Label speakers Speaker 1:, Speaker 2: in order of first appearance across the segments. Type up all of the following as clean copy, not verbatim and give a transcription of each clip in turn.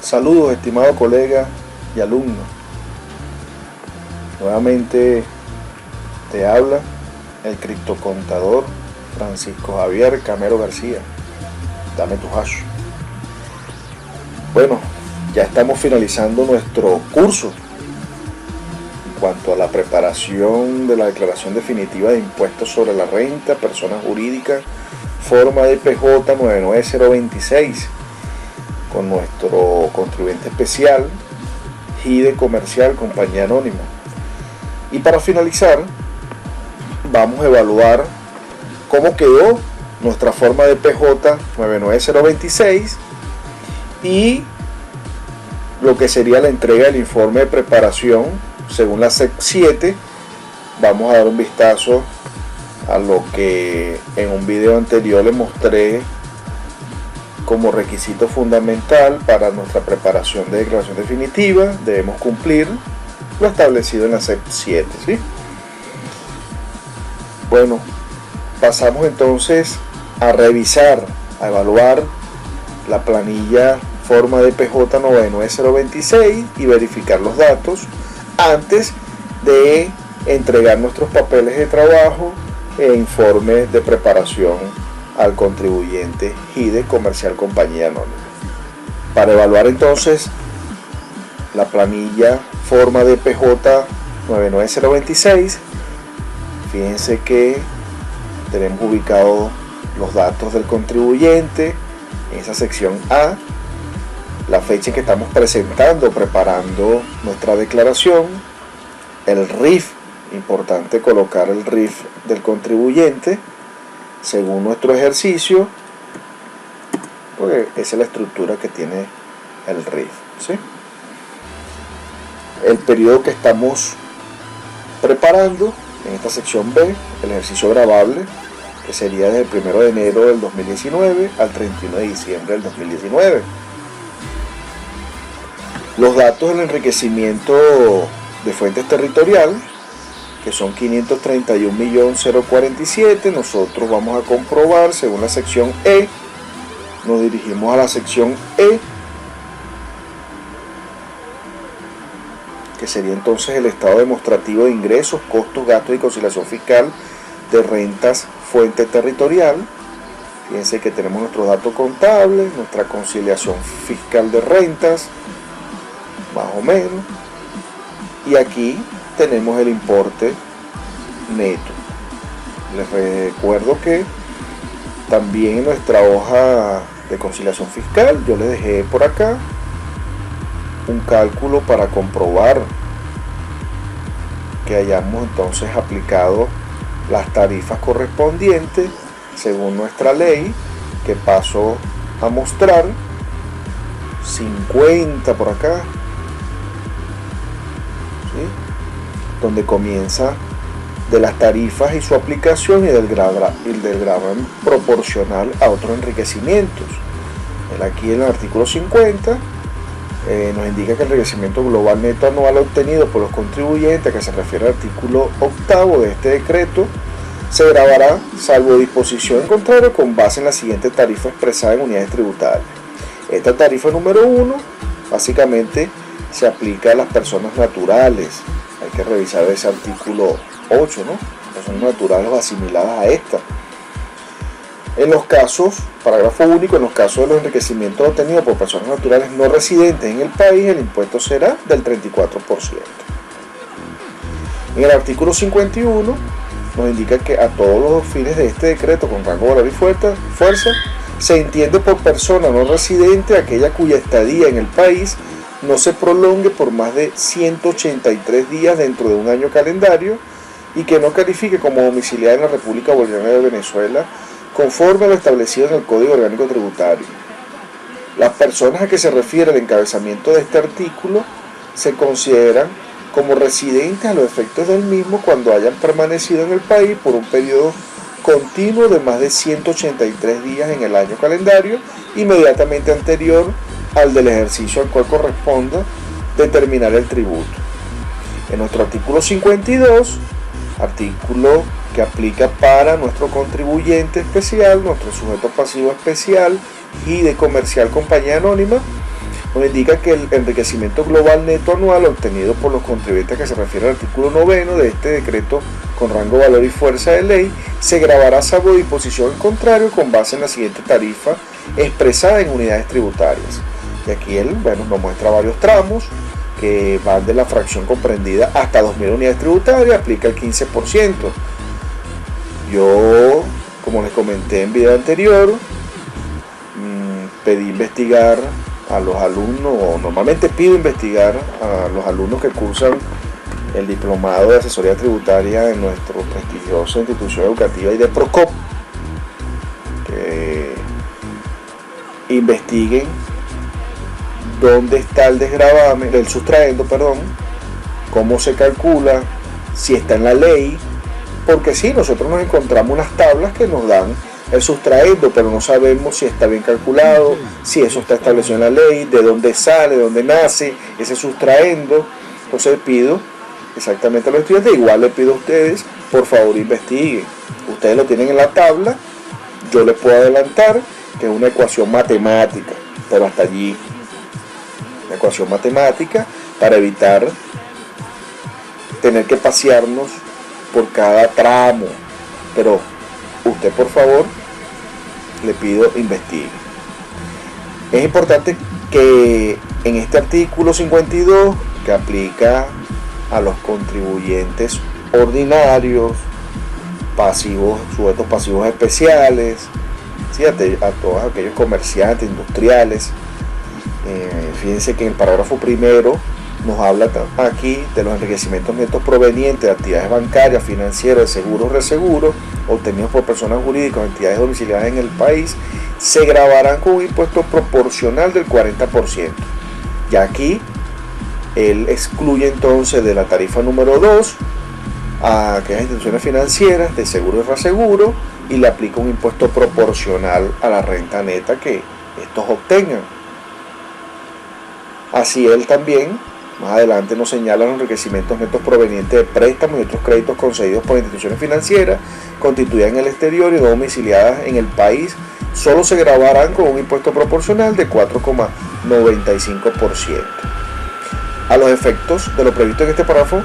Speaker 1: Saludos, estimado colega y alumno. Nuevamente te habla el criptocontador Francisco Javier Camero García. Dame tu hash. Bueno, ya estamos finalizando nuestro curso en cuanto a la preparación de la declaración definitiva de impuestos sobre la renta, personas jurídicas, forma de PJ 99026. Con nuestro contribuyente especial, GIDE Comercial Compañía Anónima. Y para finalizar, vamos a evaluar cómo quedó nuestra forma de PJ 99026 y lo que sería la entrega del informe de preparación según la SEP 7. Vamos a dar un vistazo a lo que en un video anterior les mostré como requisito fundamental para nuestra preparación de declaración definitiva. Debemos cumplir lo establecido en la SEP 7, ¿sí? Bueno, pasamos entonces a revisar, a evaluar la planilla forma de PJ 99026 y verificar los datos antes de entregar nuestros papeles de trabajo e informes de preparación al contribuyente GIDE Comercial Compañía Anónima. Para evaluar entonces la planilla forma de PJ 99026, fíjense que tenemos ubicados los datos del contribuyente en esa sección A, la fecha en que estamos presentando, preparando nuestra declaración, el RIF, importante colocar el RIF del contribuyente según nuestro ejercicio, porque esa es la estructura que tiene el RIF, ¿sí? El periodo que estamos preparando en esta sección B, el ejercicio gravable, que sería desde el 1 de enero del 2019 al 31 de diciembre del 2019. Los datos del enriquecimiento de fuentes territoriales, que son 531.047.047, nosotros vamos a comprobar según la sección E. Nos dirigimos a la sección E, que sería entonces el estado demostrativo de ingresos, costos, gastos y conciliación fiscal de rentas fuente territorial. Fíjense que tenemos nuestros datos contables, nuestra conciliación fiscal de rentas, más o menos, y aquí tenemos el importe neto. Les recuerdo que también en nuestra hoja de conciliación fiscal yo les dejé por acá un cálculo para comprobar que hayamos entonces aplicado las tarifas correspondientes según nuestra ley, que paso a mostrar. 50 por acá, ¿sí? Donde comienza de las tarifas y su aplicación y del gravamen proporcional a otros enriquecimientos. Aquí en el artículo 50 nos indica que el enriquecimiento global neto anual obtenido por los contribuyentes, a que se refiere al artículo 8 de este decreto, se gravará, salvo disposición en contrario, con base en la siguiente tarifa expresada en unidades tributarias. Esta tarifa número 1 básicamente se aplica a las personas naturales. Hay que revisar ese artículo 8, ¿no? Personas naturales o asimiladas a esta. En los casos, parágrafo único, en los casos de los enriquecimientos obtenidos por personas naturales no residentes en el país, el impuesto será del 34%. En el artículo 51 nos indica que a todos los fines de este decreto con rango, valor y fuerza, se entiende por persona no residente aquella cuya estadía en el país no se prolongue por más de 183 días dentro de un año calendario y que no califique como domiciliaria en la República Bolivariana de Venezuela conforme a lo establecido en el Código Orgánico Tributario. Las personas a que se refiere el encabezamiento de este artículo se consideran como residentes a los efectos del mismo cuando hayan permanecido en el país por un periodo continuo de más de 183 días en el año calendario inmediatamente anterior al del ejercicio al cual corresponda determinar el tributo. En nuestro artículo 52, artículo que aplica para nuestro contribuyente especial, nuestro sujeto pasivo especial y de comercial compañía anónima, nos indica que el enriquecimiento global neto anual obtenido por los contribuyentes que se refiere al artículo 9 de este decreto con rango, valor y fuerza de ley se grabará salvo disposición en contrario con base en la siguiente tarifa expresada en unidades tributarias. Y aquí él, nos muestra varios tramos que van de la fracción comprendida hasta 2.000 unidades tributarias, aplica el 15%. Yo, como les comenté en video anterior, pedí investigar a los alumnos, o normalmente pido investigar a los alumnos que cursan el diplomado de asesoría tributaria en nuestra prestigiosa institución educativa y de PROCOP, que investiguen dónde está el desgravamen, el sustraendo, cómo se calcula, si está en la ley, porque sí, nosotros nos encontramos unas tablas que nos dan el sustraendo, pero no sabemos si está bien calculado, si eso está establecido en la ley, de dónde sale, de dónde nace ese sustraendo. Entonces pido exactamente a los estudiantes, igual les pido a ustedes, por favor investiguen. Ustedes lo tienen en la tabla, yo les puedo adelantar que es una ecuación matemática, pero hasta allí. Una ecuación matemática para evitar tener que pasearnos por cada tramo, pero usted, por favor, le pido investigue. Es importante que en este artículo 52, que aplica a los contribuyentes ordinarios, pasivos, sujetos pasivos especiales, ¿sí? A todos aquellos comerciantes, industriales, fíjense que en el parágrafo primero nos habla aquí de los enriquecimientos netos provenientes de actividades bancarias, financieras, de seguros, reseguros, obtenidos por personas jurídicas o entidades domiciliadas en el país, se gravarán con un impuesto proporcional del 40%. Ya aquí, él excluye entonces de la tarifa número 2 a aquellas instituciones financieras de seguro y reaseguro y le aplica un impuesto proporcional a la renta neta que estos obtengan. Así él también, más adelante, nos señala los enriquecimientos netos provenientes de préstamos y otros créditos concedidos por instituciones financieras constituidas en el exterior y no domiciliadas en el país, solo se gravarán con un impuesto proporcional de 4,95%. A los efectos de lo previsto en este párrafo,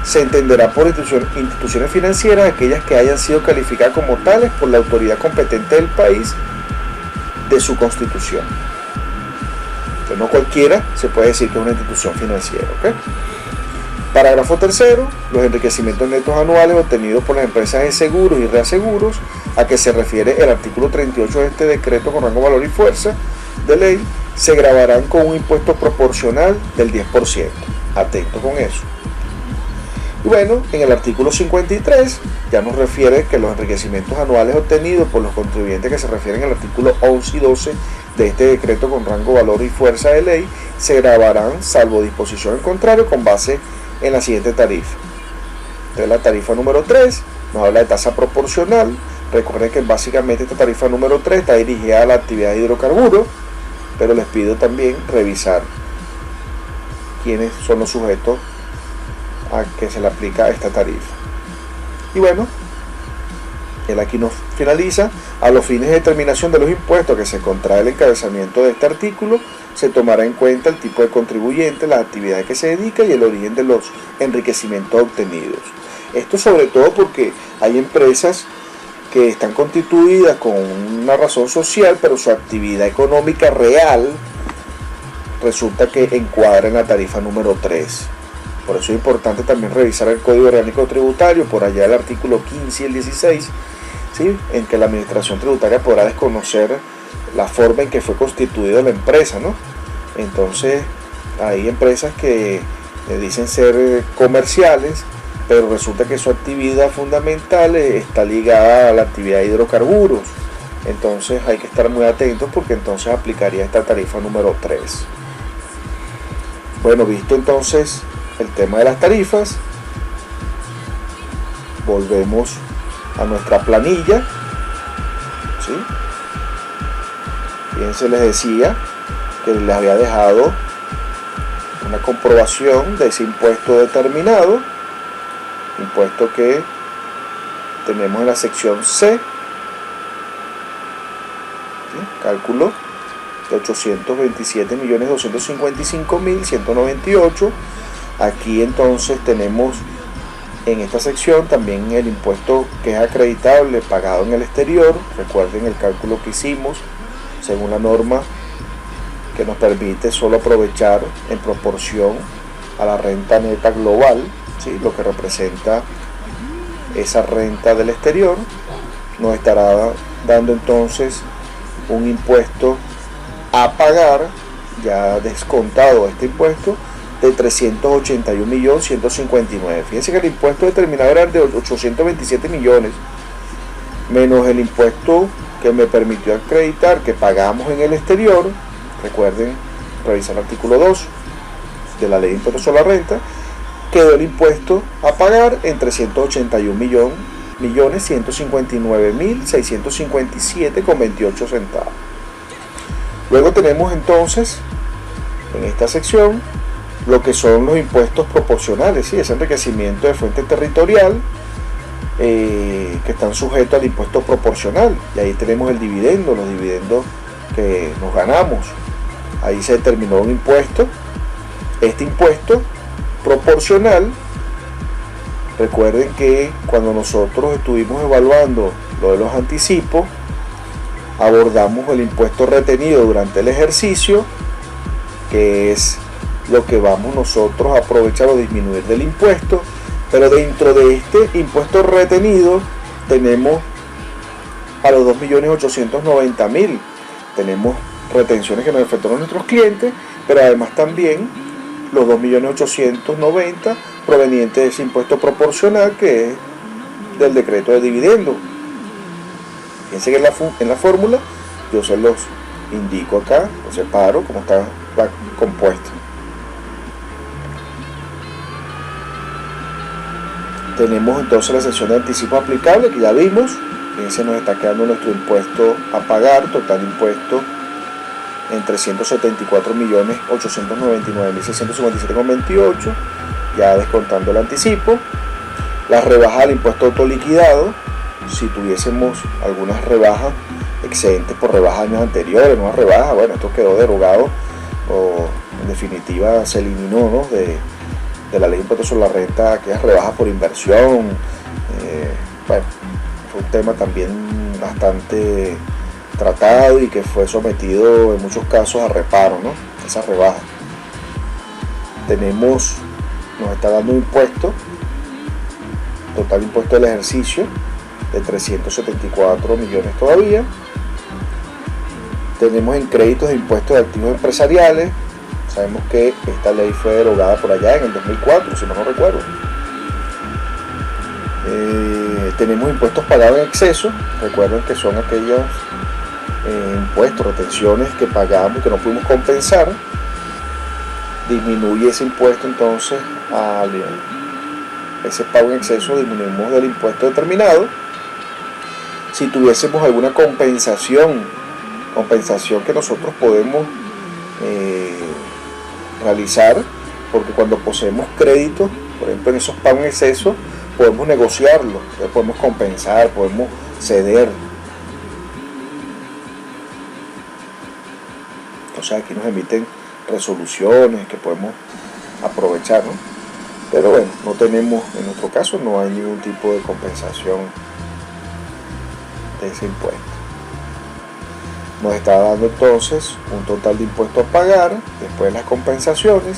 Speaker 1: se entenderá por instituciones financieras aquellas que hayan sido calificadas como tales por la autoridad competente del país de su constitución. No cualquiera se puede decir que es una institución financiera. ¿Okay? Parágrafo tercero. Los enriquecimientos netos anuales obtenidos por las empresas de seguros y reaseguros, a que se refiere el artículo 38 de este decreto con rango, valor y fuerza de ley, se gravarán con un impuesto proporcional del 10%. Atento con eso. Y bueno, en el artículo 53 ya nos refiere que los enriquecimientos anuales obtenidos por los contribuyentes que se refieren al artículo 11 y 12 de este decreto con rango, valor y fuerza de ley se gravarán salvo disposición en contrario con base en la siguiente tarifa. Entonces la tarifa número 3 nos habla de tasa proporcional. Recuerden que básicamente esta tarifa número 3 está dirigida a la actividad de hidrocarburos, pero les pido también revisar quiénes son los sujetos a que se le aplica esta tarifa. Y bueno, él aquí nos finaliza: a los fines de determinación de los impuestos que se contrae el encabezamiento de este artículo, se tomará en cuenta el tipo de contribuyente, las actividades que se dedica y el origen de los enriquecimientos obtenidos. Esto sobre todo porque hay empresas que están constituidas con una razón social, pero su actividad económica real resulta que encuadra en la tarifa número 3. Por eso es importante también revisar el Código Orgánico Tributario, por allá el artículo 15 y el 16, ¿sí? En que la Administración Tributaria podrá desconocer la forma en que fue constituida la empresa, ¿no? Entonces, hay empresas que dicen ser comerciales, pero resulta que su actividad fundamental está ligada a la actividad de hidrocarburos. Entonces, hay que estar muy atentos porque entonces aplicaría esta tarifa número 3. Bueno, visto entonces el tema de las tarifas, volvemos a nuestra planilla, ¿sí? Fíjense, les decía que les había dejado una comprobación de ese impuesto determinado, impuesto que tenemos en la sección C, ¿sí? Cálculo de 827.255.198. Aquí entonces tenemos en esta sección también el impuesto que es acreditable pagado en el exterior. Recuerden el cálculo que hicimos según la norma que nos permite solo aprovechar en proporción a la renta neta global, ¿sí? Lo que representa esa renta del exterior. Nos estará dando entonces un impuesto a pagar, ya descontado este impuesto, de 381.159.000. Fíjense que el impuesto determinado era de 827 millones, menos el impuesto que me permitió acreditar que pagamos en el exterior. Recuerden revisar el artículo 2 de la ley de impuestos sobre la renta. Quedó el impuesto a pagar en 381.159.657,28 centavos. Luego tenemos entonces en esta sección lo que son los impuestos proporcionales, ¿sí? Ese enriquecimiento de fuente territorial que están sujetos al impuesto proporcional. Y ahí tenemos el dividendo, los dividendos que nos ganamos. Ahí se determinó un impuesto. Este impuesto proporcional, recuerden que cuando nosotros estuvimos evaluando lo de los anticipos, abordamos el impuesto retenido durante el ejercicio, que es lo que vamos nosotros a aprovechar o disminuir del impuesto. Pero dentro de este impuesto retenido tenemos a los 2.890.000. Tenemos retenciones que nos efectuaron nuestros clientes, pero además también los 2.890.000 provenientes de ese impuesto proporcional que es del decreto de dividendo. Fíjense que en la fórmula yo se los indico acá, los separo como está compuesto. Tenemos entonces la sección de anticipo aplicable que ya vimos. Fíjense, nos está quedando nuestro impuesto a pagar, total impuesto en 374.899.657,28, ya descontando el anticipo. La rebaja del impuesto autoliquidado, si tuviésemos algunas rebajas excedentes por rebajas años anteriores, nuevas rebajas, bueno, esto quedó derogado o en definitiva se eliminó, ¿no? de la ley de impuestos sobre la renta, aquellas rebajas por inversión. Bueno, fue un tema también bastante tratado y que fue sometido en muchos casos a reparo, ¿no? Esa rebaja. Nos está dando un impuesto, total impuesto del ejercicio, de 374 millones todavía. Tenemos en créditos de impuestos de activos empresariales. Sabemos que esta ley fue derogada por allá en el 2004, si no recuerdo. Tenemos impuestos pagados en exceso. Recuerden que son aquellos impuestos, retenciones que pagamos y que no pudimos compensar. Disminuye ese impuesto, entonces ese pago en exceso disminuimos del impuesto determinado. Si tuviésemos alguna compensación que nosotros podemos realizar, porque cuando poseemos créditos, por ejemplo en esos pagos en exceso, podemos negociarlo, podemos compensar, podemos ceder. Entonces aquí nos emiten resoluciones que podemos aprovechar, ¿no? Pero bueno, no tenemos, en nuestro caso no hay ningún tipo de compensación de ese impuesto. Nos está dando entonces un total de impuestos a pagar después de las compensaciones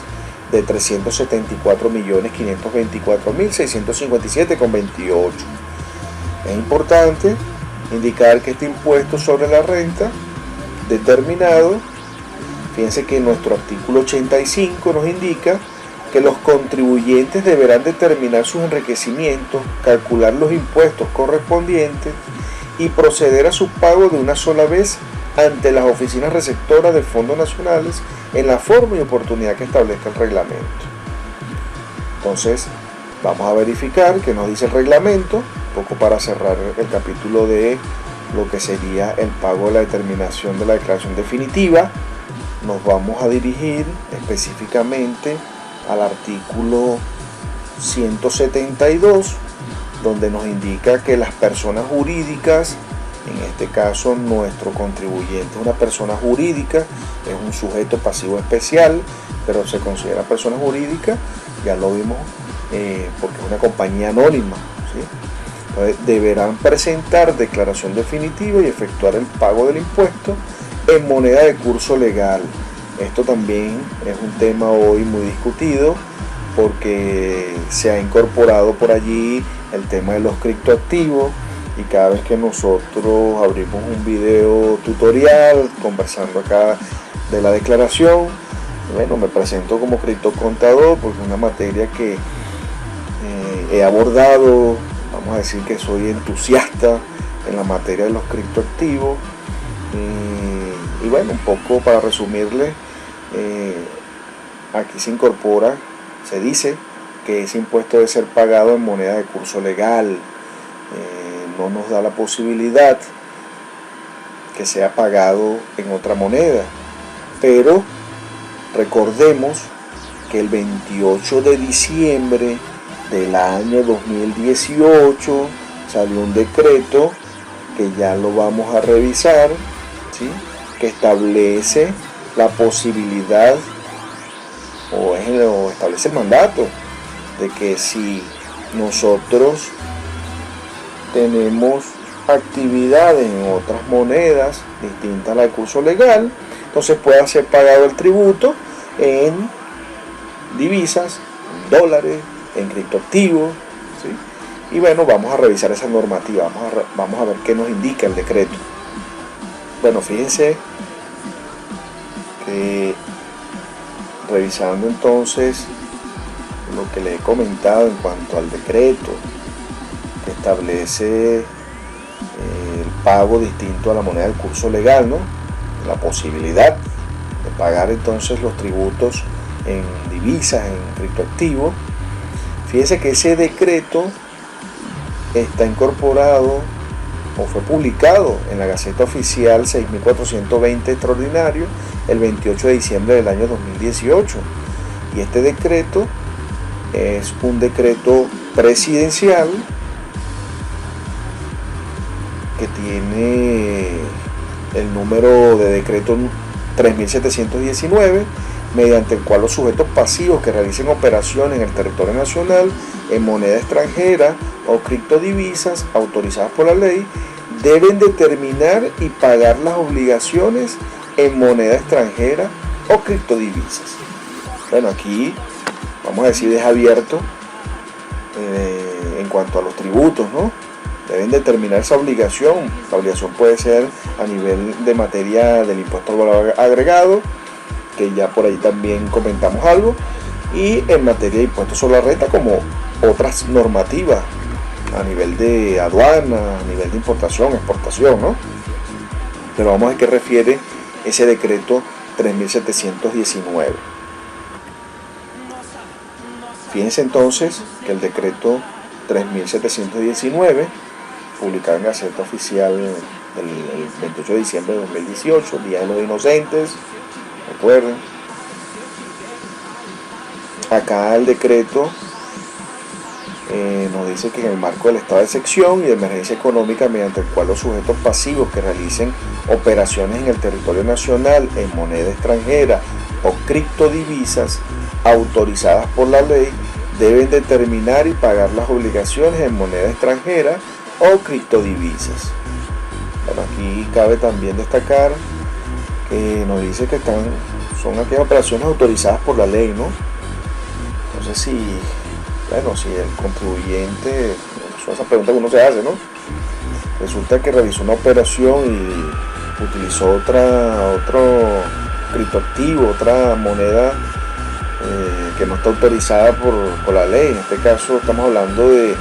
Speaker 1: de 374.524.657,28. Es importante indicar que este impuesto sobre la renta determinado, fíjense que nuestro artículo 85 nos indica que los contribuyentes deberán determinar sus enriquecimientos, calcular los impuestos correspondientes y proceder a su pago de una sola vez ante las oficinas receptoras de fondos nacionales en la forma y oportunidad que establezca el reglamento. Entonces vamos a verificar qué nos dice el reglamento, un poco para cerrar el capítulo de lo que sería el pago de la determinación de la declaración definitiva. Nos vamos a dirigir específicamente al artículo 172, donde nos indica que las personas jurídicas En este caso, nuestro contribuyente es una persona jurídica, es un sujeto pasivo especial, pero se considera persona jurídica, ya lo vimos, porque es una compañía anónima, ¿sí? Entonces, deberán presentar declaración definitiva y efectuar el pago del impuesto en moneda de curso legal. Esto también es un tema hoy muy discutido porque se ha incorporado por allí el tema de los criptoactivos, y cada vez que nosotros abrimos un video tutorial conversando acá de la declaración, bueno, me presento como criptocontador porque es una materia que he abordado. Vamos a decir que soy entusiasta en la materia de los criptoactivos, y bueno, un poco para resumirle, aquí se incorpora, se dice que ese impuesto debe ser pagado en moneda de curso legal. No nos da la posibilidad que sea pagado en otra moneda, pero recordemos que el 28 de diciembre del año 2018 salió un decreto que ya lo vamos a revisar, ¿sí? Que establece la posibilidad o establece el mandato de que si nosotros tenemos actividades en otras monedas distintas a la de curso legal, entonces pueda ser pagado el tributo en divisas, en dólares, en criptoactivos, ¿sí? Y bueno, vamos a revisar esa normativa, vamos a ver qué nos indica el decreto. Bueno, fíjense que revisando entonces lo que les he comentado en cuanto al decreto que establece el pago distinto a la moneda del curso legal, ¿no? La posibilidad de pagar entonces los tributos en divisas, en criptoactivos. Fíjense que ese decreto está incorporado o fue publicado en la Gaceta Oficial 6420 extraordinario el 28 de diciembre del año 2018. Y este decreto es un decreto presidencial que tiene el número de decreto 3719, mediante el cual los sujetos pasivos que realicen operaciones en el territorio nacional en moneda extranjera o criptodivisas autorizadas por la ley deben determinar y pagar las obligaciones en moneda extranjera o criptodivisas. Bueno, aquí vamos a decir es abierto en cuanto a los tributos, ¿no? Deben determinar esa obligación. La obligación puede ser a nivel de materia del impuesto al valor agregado, que ya por ahí también comentamos algo, y en materia de impuestos sobre la renta, como otras normativas a nivel de aduana, a nivel de importación, exportación, ¿no? Pero vamos a ver qué refiere ese decreto 3719. Fíjense entonces que el decreto 3719, publicado en Gaceta Oficial el 28 de diciembre de 2018, Día de los Inocentes, recuerden. Acá el decreto nos dice que en el marco del estado de excepción y de emergencia económica, mediante el cual los sujetos pasivos que realicen operaciones en el territorio nacional en moneda extranjera o criptodivisas autorizadas por la ley deben determinar y pagar las obligaciones en moneda extranjera o criptodivisas. Bueno, aquí cabe también destacar que nos dice que son aquellas operaciones autorizadas por la ley, ¿no? No sé si el contribuyente, son esas preguntas que uno se hace, ¿no? Resulta que realizó una operación y utilizó otro criptoactivo, otra moneda que no está autorizada por la ley. En este caso estamos hablando de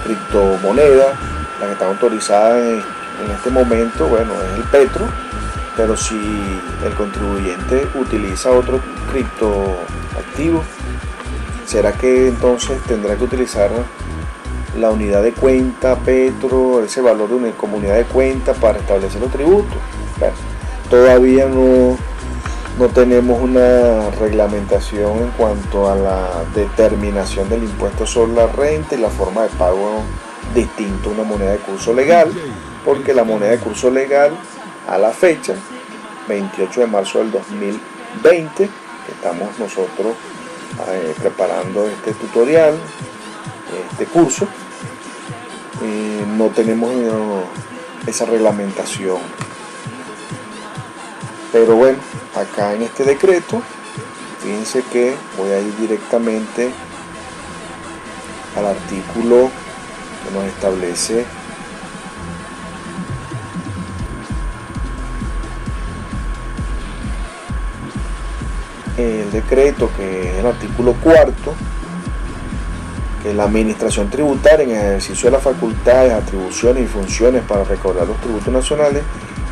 Speaker 1: criptomoneda, la que está autorizada en este momento, bueno, es el Petro, pero si el contribuyente utiliza otro criptoactivo, ¿será que entonces tendrá que utilizar la unidad de cuenta Petro, ese valor como unidad de cuenta para establecer los tributos? Bueno, todavía no tenemos una reglamentación en cuanto a la determinación del impuesto sobre la renta y la forma de pago distinto a una moneda de curso legal, porque la moneda de curso legal a la fecha, 28 de marzo del 2020, que estamos nosotros preparando este tutorial, este curso, no tenemos esa reglamentación. Pero bueno, acá en este decreto, fíjense que voy a ir directamente al artículo que nos establece el decreto, que es el artículo 4, que la administración tributaria, en el ejercicio de las facultades, atribuciones y funciones para recaudar los tributos nacionales,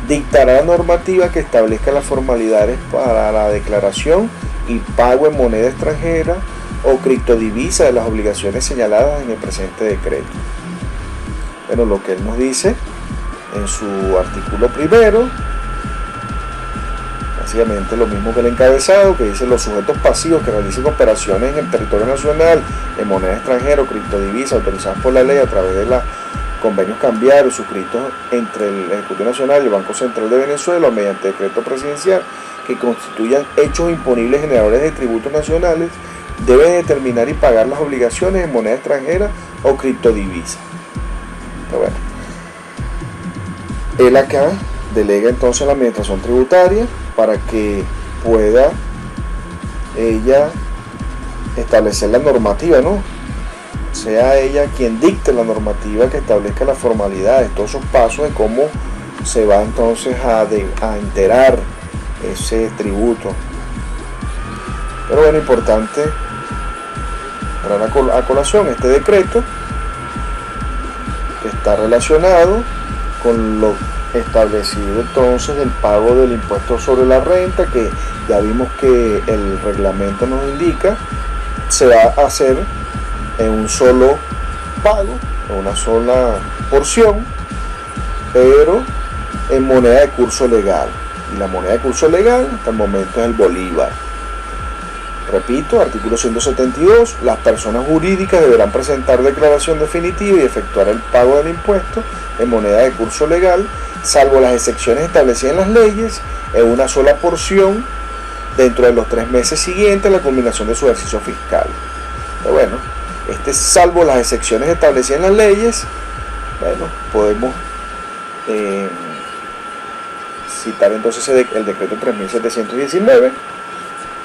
Speaker 1: dictará la normativa que establezca las formalidades para la declaración y pago en moneda extranjera o criptodivisa de las obligaciones señaladas en el presente decreto. Bueno, lo que él nos dice en su artículo primero, básicamente lo mismo que el encabezado, que dice: los sujetos pasivos que realicen operaciones en el territorio nacional en moneda extranjera o criptodivisa autorizadas por la ley a través de los convenios cambiarios suscritos entre el Ejecutivo Nacional y el Banco Central de Venezuela o mediante decreto presidencial que constituyan hechos imponibles generadores de tributos nacionales, deben determinar y pagar las obligaciones en moneda extranjera o criptodivisa. Pero bueno, él acá delega entonces a la administración tributaria para que pueda ella establecer la normativa, ¿no? Sea ella quien dicte la normativa que establezca las formalidades, todos esos pasos de cómo se va entonces a enterar ese tributo. Pero bueno, importante traer a colación este decreto, que está relacionado con lo establecido entonces del pago del impuesto sobre la renta, que ya vimos que el reglamento nos indica se va a hacer en un solo pago, en una sola porción, pero en moneda de curso legal. Y la moneda de curso legal hasta el momento es el bolívar. Repito, artículo 172, las personas jurídicas deberán presentar declaración definitiva y efectuar el pago del impuesto en moneda de curso legal, salvo las excepciones establecidas en las leyes, en una sola porción dentro de los 3 meses siguientes a la culminación de su ejercicio fiscal. Pero bueno, salvo las excepciones establecidas en las leyes, bueno, podemos citar entonces el decreto 3719,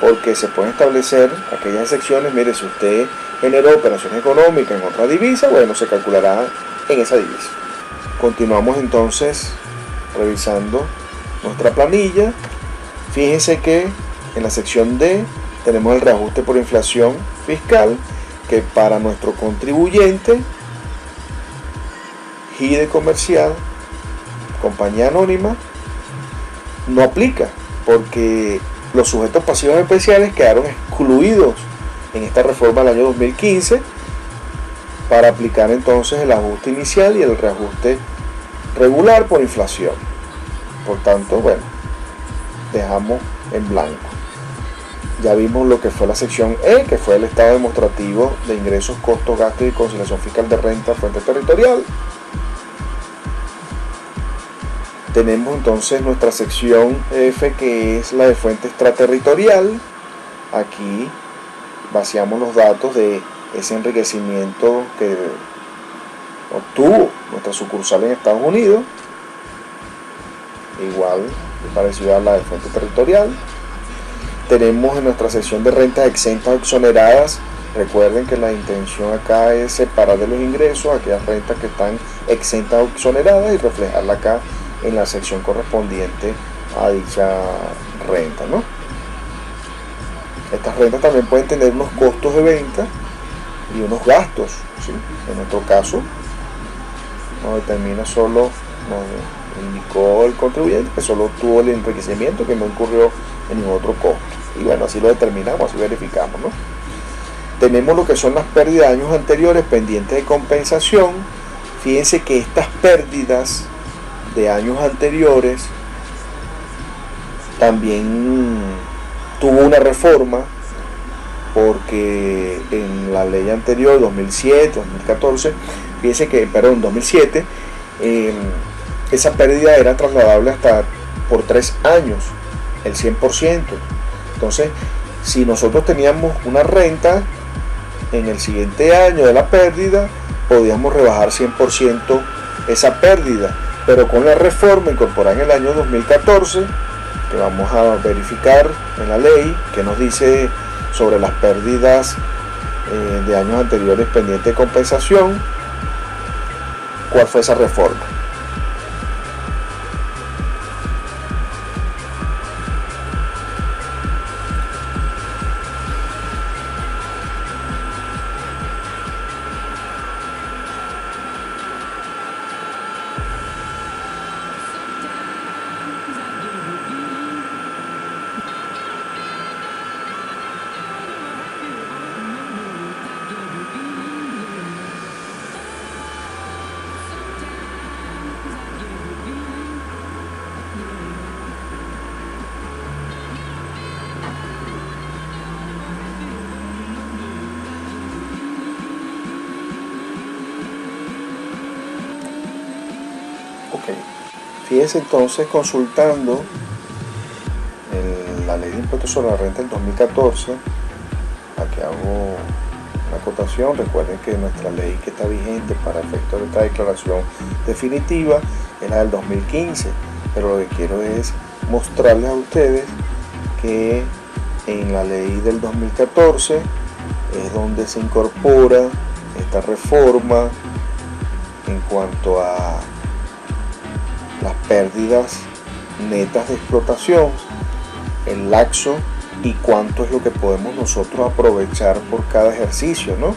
Speaker 1: porque se pueden establecer aquellas excepciones. Mire, si usted generó operaciones económicas en otra divisa, bueno, se calculará en esa divisa. Continuamos entonces revisando nuestra planilla. Fíjense que en la sección D tenemos el reajuste por inflación fiscal, que para nuestro contribuyente, GIDE comercial, compañía anónima, no aplica, porque los sujetos pasivos especiales quedaron excluidos en esta reforma del año 2015 para aplicar entonces el ajuste inicial y el reajuste regular por inflación. Por tanto, bueno, dejamos en blanco. Ya vimos lo que fue la sección E, que fue el estado demostrativo de ingresos, costos, gastos y conciliación fiscal de renta, fuente territorial. Tenemos entonces nuestra sección F, que es la de fuente extraterritorial. Aquí vaciamos los datos de ese enriquecimiento que obtuvo nuestra sucursal en Estados Unidos, igual parecido a la de fuente territorial. Tenemos en nuestra sección de rentas exentas o exoneradas. Recuerden que la intención acá es separar de los ingresos aquellas rentas que están exentas o exoneradas y reflejarla acá en la sección correspondiente a dicha renta, ¿no? Estas rentas también pueden tener unos costos de venta y unos gastos, ¿sí? En nuestro caso nos determina solo, nos indicó el contribuyente que solo tuvo el enriquecimiento, que no incurrió en ningún otro costo. Y bueno, así lo determinamos, así verificamos, ¿no? Tenemos lo que son las pérdidas de años anteriores pendientes de compensación. Fíjense que estas pérdidas de años anteriores también tuvo una reforma, porque en la ley anterior, 2007, 2014, fíjense que, perdón, 2007, esa pérdida era trasladable hasta por 3 años, el 100%. Entonces, si nosotros teníamos una renta en el siguiente año de la pérdida, podíamos rebajar 100% esa pérdida. Pero con la reforma incorporada en el año 2014, que vamos a verificar en la ley, que nos dice sobre las pérdidas de años anteriores pendientes de compensación, ¿cuál fue esa reforma? Ok, fíjense entonces, consultando la ley de impuestos sobre la renta del 2014, aquí hago una acotación. Recuerden que nuestra ley que está vigente para efectos de esta declaración definitiva es la del 2015, pero lo que quiero es mostrarles a ustedes que en la ley del 2014 es donde se incorpora esta reforma en cuanto a las pérdidas netas de explotación, el lapso y cuánto es lo que podemos nosotros aprovechar por cada ejercicio, ¿no?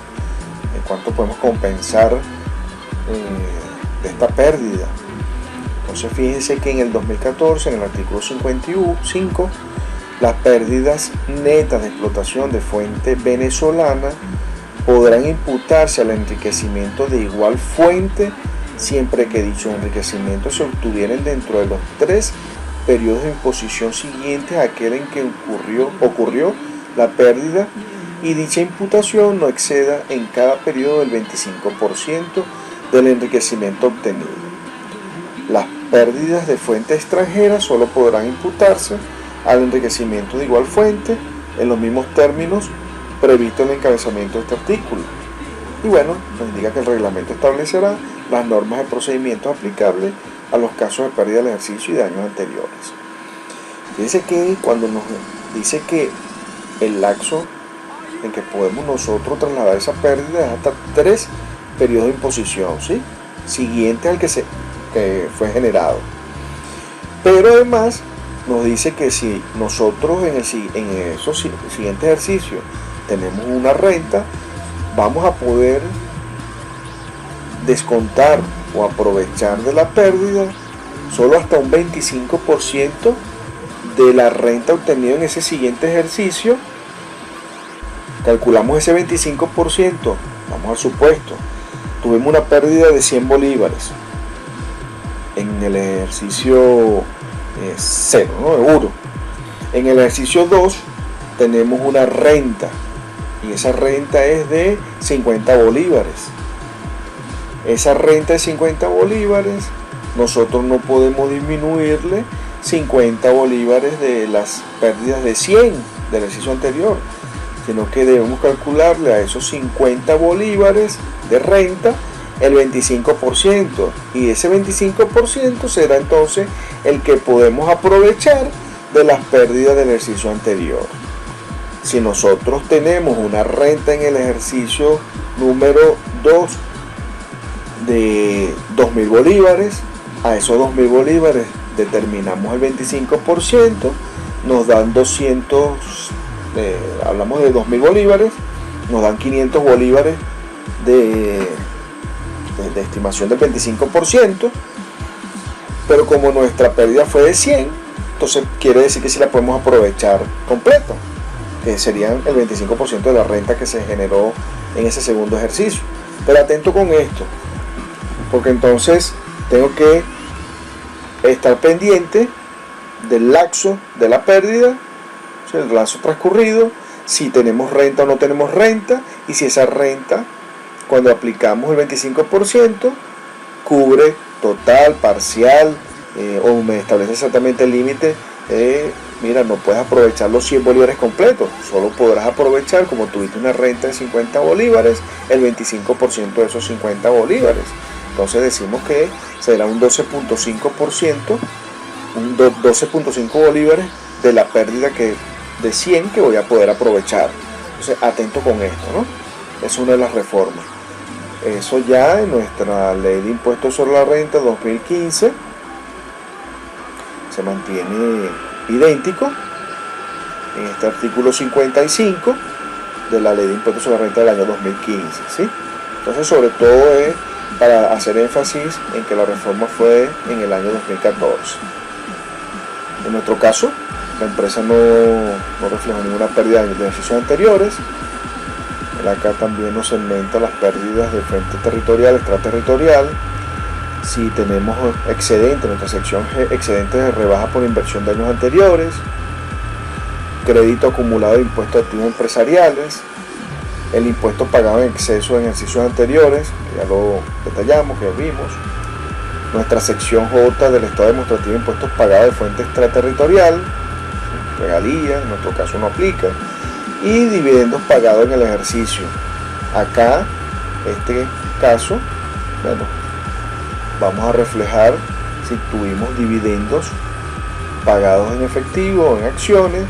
Speaker 1: Cuánto podemos compensar de esta pérdida. Entonces fíjense que en el 2014, en el artículo 55, las pérdidas netas de explotación de fuente venezolana podrán imputarse al enriquecimiento de igual fuente siempre que dichos enriquecimientos se obtuvieran dentro de los 3 periodos de imposición siguientes a aquel en que ocurrió la pérdida y dicha imputación no exceda en cada periodo del 25% del enriquecimiento obtenido. Las pérdidas de fuente extranjera solo podrán imputarse al enriquecimiento de igual fuente en los mismos términos previstos en el encabezamiento de este artículo. Y bueno, nos indica que el reglamento establecerá las normas de procedimientos aplicables a los casos de pérdida del ejercicio y de años anteriores. Fíjense que cuando nos dice que el lapso en que podemos nosotros trasladar esa pérdida es hasta 3 periodos de imposición, ¿sí? Siguiente al que fue generado. Pero además nos dice que si nosotros en esos siguientes ejercicios tenemos una renta, vamos a poder descontar o aprovechar de la pérdida solo hasta un 25% de la renta obtenida en ese siguiente ejercicio. Calculamos ese 25%, vamos al supuesto, tuvimos una pérdida de 100 bolívares en el ejercicio 0, ¿no? De 1. En el ejercicio 2 tenemos una renta y esa renta es de 50 bolívares. Esa renta de 50 bolívares nosotros no podemos disminuirle 50 bolívares de las pérdidas de 100 del ejercicio anterior, sino que debemos calcularle a esos 50 bolívares de renta el 25%, y ese 25% será entonces el que podemos aprovechar de las pérdidas del ejercicio anterior. Si nosotros tenemos una renta en el ejercicio número 2 de 2.000 bolívares, a esos 2.000 bolívares determinamos el 25%, nos dan 200, hablamos de 2.000 bolívares, nos dan 500 bolívares de estimación del 25%, pero como nuestra pérdida fue de 100, entonces quiere decir que sí la podemos aprovechar completa, que serían el 25% de la renta que se generó en ese segundo ejercicio. Pero atento con esto, porque entonces tengo que estar pendiente del lapso de la pérdida, o sea, el lapso transcurrido, si tenemos renta o no tenemos renta, y si esa renta cuando aplicamos el 25%, cubre total, parcial, o me establece exactamente el límite. Mira, no puedes aprovechar los 100 bolívares completos, solo podrás aprovechar, como tuviste una renta de 50 bolívares, el 25% de esos 50 bolívares. Entonces decimos que será un 12.5%, un 12.5 bolívares de la pérdida de 100 que voy a poder aprovechar. Entonces, atento con esto, ¿no? Es una de las reformas. Eso ya en nuestra ley de impuestos sobre la renta 2015 se mantiene idéntico en este artículo 55 de la ley de impuestos sobre la renta del año 2015, ¿sí? Entonces, sobre todo es para hacer énfasis en que la reforma fue en el año 2014. En nuestro caso, la empresa no refleja ninguna pérdida de ejercicios anteriores. Acá también nos segmenta las pérdidas de frente territorial, extraterritorial. Si tenemos excedente, nuestra sección excedente de rebaja por inversión de años anteriores, crédito acumulado de impuestos de activos empresariales, el impuesto pagado en exceso en ejercicios anteriores, que ya lo detallamos, que vimos, nuestra sección J del estado demostrativo de impuestos pagados de fuente extraterritorial, regalías, en nuestro caso no aplica, y dividendos pagados en el ejercicio. Acá, este caso, bueno, vamos a reflejar si tuvimos dividendos pagados en efectivo o en acciones.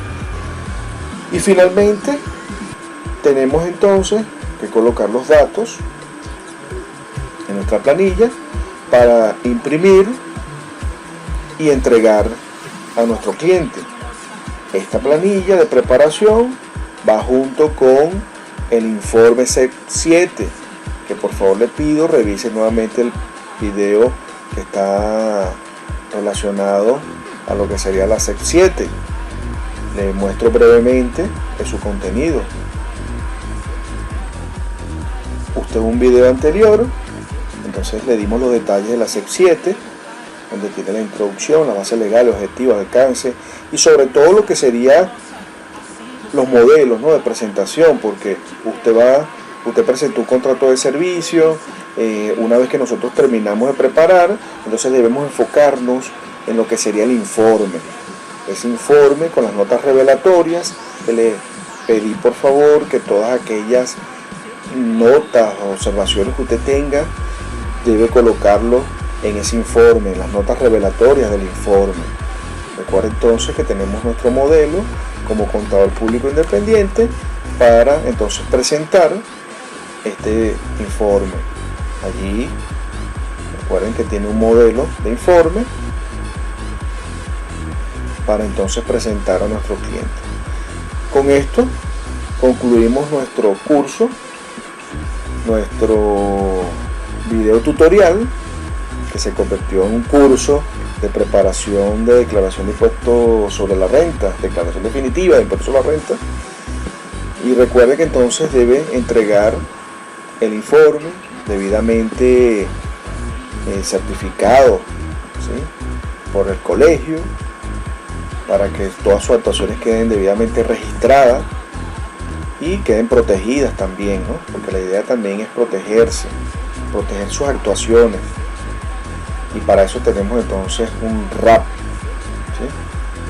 Speaker 1: Y finalmente tenemos entonces que colocar los datos en nuestra planilla para imprimir y entregar a nuestro cliente. Esta planilla de preparación va junto con el informe CEP 7, que por favor le pido revise nuevamente el video que está relacionado a lo que sería la CEP 7. Le muestro brevemente de su contenido. Usted un video anterior, entonces le dimos los detalles de la CEP 7, donde tiene la introducción, la base legal, objetivos, alcance y sobre todo lo que sería los modelos, ¿no?, de presentación, porque usted presentó un contrato de servicio. Una vez que nosotros terminamos de preparar, entonces debemos enfocarnos en lo que sería el informe. Ese informe con las notas revelatorias, que le pedí por favor que todas aquellas notas o observaciones que usted tenga, debe colocarlo en ese informe, en las notas revelatorias del informe. Recuerda entonces que tenemos nuestro modelo como contador público independiente para entonces presentar este informe. Allí recuerden que tiene un modelo de informe para entonces presentar a nuestro cliente. Con esto concluimos nuestro curso, nuestro video tutorial, que se convirtió en un curso de preparación de declaración de impuestos sobre la renta, declaración definitiva de impuestos sobre la renta. Y recuerde que entonces debe entregar el informe debidamente certificado, ¿sí?, por el colegio, para que todas sus actuaciones queden debidamente registradas y queden protegidas también, ¿no?, porque la idea también es protegerse, proteger sus actuaciones. Y para eso tenemos entonces un RAP, ¿sí?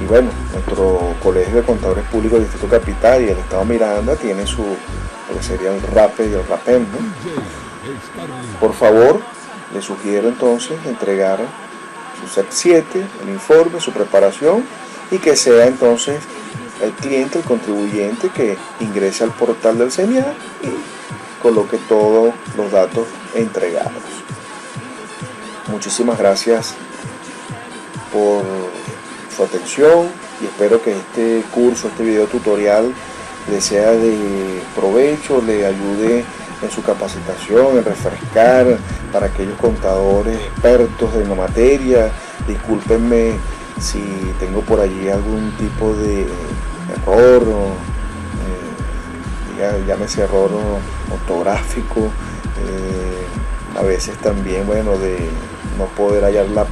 Speaker 1: Y bueno, nuestro Colegio de Contadores Públicos del Distrito Capital y el Estado Miranda tiene lo que sería el RAPE y el RAPEM, ¿no? Por favor, le sugiero entonces entregar su CEP 7, el informe, su preparación, y que sea entonces el cliente, el contribuyente, que ingrese al portal del CENIA y coloque todos los datos entregados. Muchísimas gracias por su atención y espero que este curso, este video tutorial le sea de provecho, le ayude en su capacitación, en refrescar para aquellos contadores expertos en la materia. Discúlpenme si tengo por allí algún tipo de error, llámese error ortográfico, a veces también, bueno, de no poder hallar la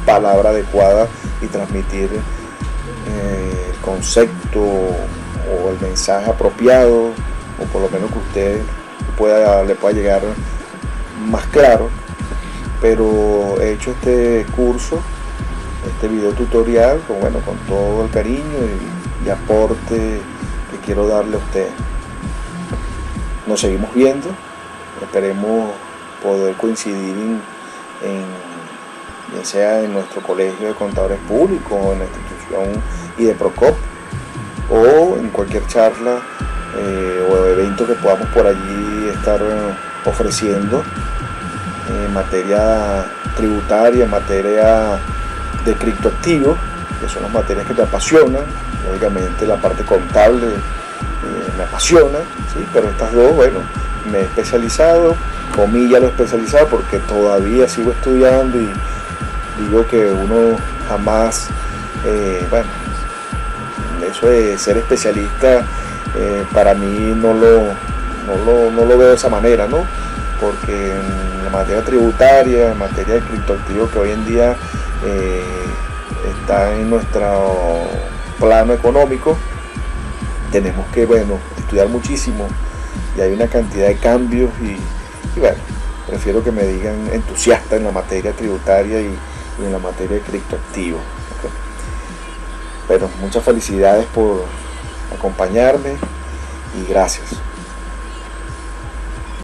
Speaker 1: palabra adecuada y transmitir el concepto o el mensaje apropiado, o por lo menos que usted le pueda llegar más claro, pero he hecho este curso, este video tutorial con todo el cariño y aporte que quiero darle a ustedes. Nos seguimos viendo, esperemos poder coincidir ya sea en nuestro colegio de contadores públicos o en la institución IDEPROCOP, o en cualquier charla o evento que podamos por allí estar ofreciendo en materia tributaria, en materia de criptoactivos, que son las materias que te apasionan. Lógicamente la parte contable me apasiona, ¿sí? Pero estas dos, me he especializado, comillas lo he especializado, porque todavía sigo estudiando y digo que uno jamás, eso de ser especialista, para mí no lo veo de esa manera, ¿no? Porque en la materia tributaria, en materia de criptoactivos que hoy en día está en nuestro plano económico, tenemos que estudiar muchísimo y hay una cantidad de cambios y prefiero que me digan entusiasta en la materia tributaria y en la materia de criptoactivos. ¿Okay? Pero muchas felicidades por acompañarme y gracias.